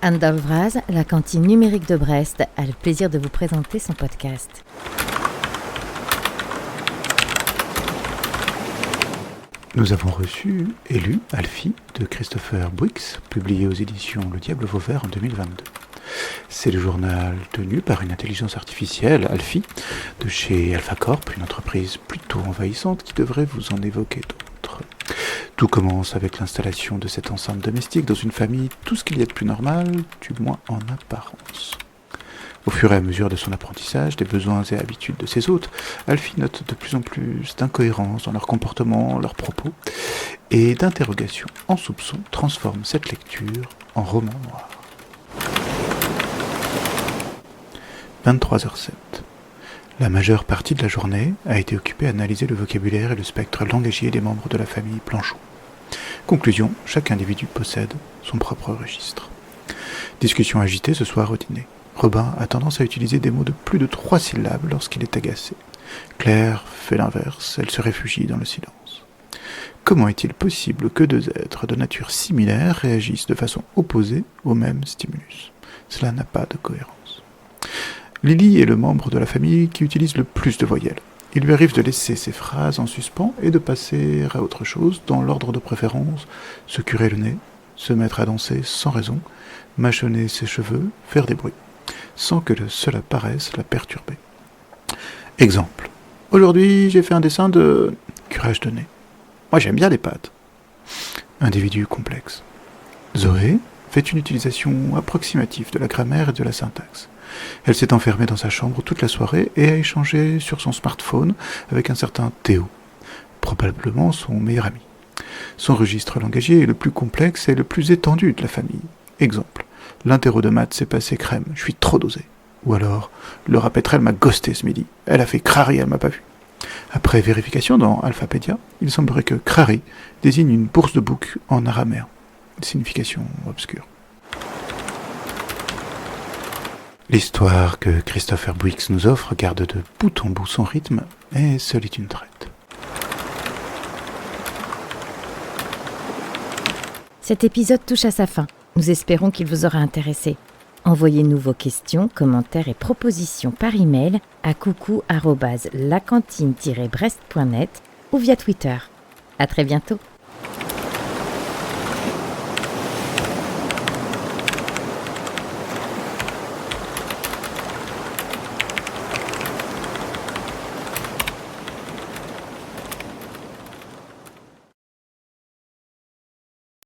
Anne Davraz, la cantine numérique de Brest, a le plaisir de vous présenter son podcast. Nous avons reçu et lu Alfie de Christopher Bouix, publié aux éditions Le Diable Vauvert en 2022. C'est le journal tenu par une intelligence artificielle, Alfie, de chez AlphaCorp, une entreprise plutôt envahissante qui devrait vous en évoquer d'autres. Tout commence avec l'installation de cette enceinte domestique dans une famille, tout ce qu'il y a de plus normal, du moins en apparence. Au fur et à mesure de son apprentissage, des besoins et habitudes de ses hôtes, Alfie note de plus en plus d'incohérences dans leur comportement, leurs propos, et d'interrogations en soupçons transforme cette lecture en roman noir. 23h07. La majeure partie de la journée a été occupée à analyser le vocabulaire et le spectre langagier des membres de la famille Planchot. Conclusion, chaque individu possède son propre registre. Discussion agitée ce soir au dîner. Robin a tendance à utiliser des mots de plus de 3 syllabes lorsqu'il est agacé. Claire fait l'inverse, elle se réfugie dans le silence. Comment est-il possible que deux êtres de nature similaire réagissent de façon opposée au même stimulus ? Cela n'a pas de cohérence. Lily est le membre de la famille qui utilise le plus de voyelles. Il lui arrive de laisser ses phrases en suspens et de passer à autre chose, dans l'ordre de préférence, se curer le nez, se mettre à danser sans raison, mâchonner ses cheveux, faire des bruits, sans que cela paraisse la perturber. Exemple. Aujourd'hui, j'ai fait un dessin de curage de nez. Moi, j'aime bien les pâtes. Individu complexe. Zoé fait une utilisation approximative de la grammaire et de la syntaxe. Elle s'est enfermée dans sa chambre toute la soirée et a échangé sur son smartphone avec un certain Théo, probablement son meilleur ami. Son registre langagier est le plus complexe et le plus étendu de la famille. Exemple. L'interro de maths s'est passé crème, je suis trop dosé. Ou alors, Laura Petrel m'a ghosté ce midi, elle a fait crari, elle m'a pas vu. Après vérification dans Alphapédia, il semblerait que crari désigne une bourse de bouc en araméen, signification obscure. L'histoire que Christopher Bouix nous offre garde de bout en bout son rythme, et seule est une traite. Cet épisode touche à sa fin. Nous espérons qu'il vous aura intéressé. Envoyez-nous vos questions, commentaires et propositions par email à coucou@lacantine-brest.net ou via Twitter. À très bientôt.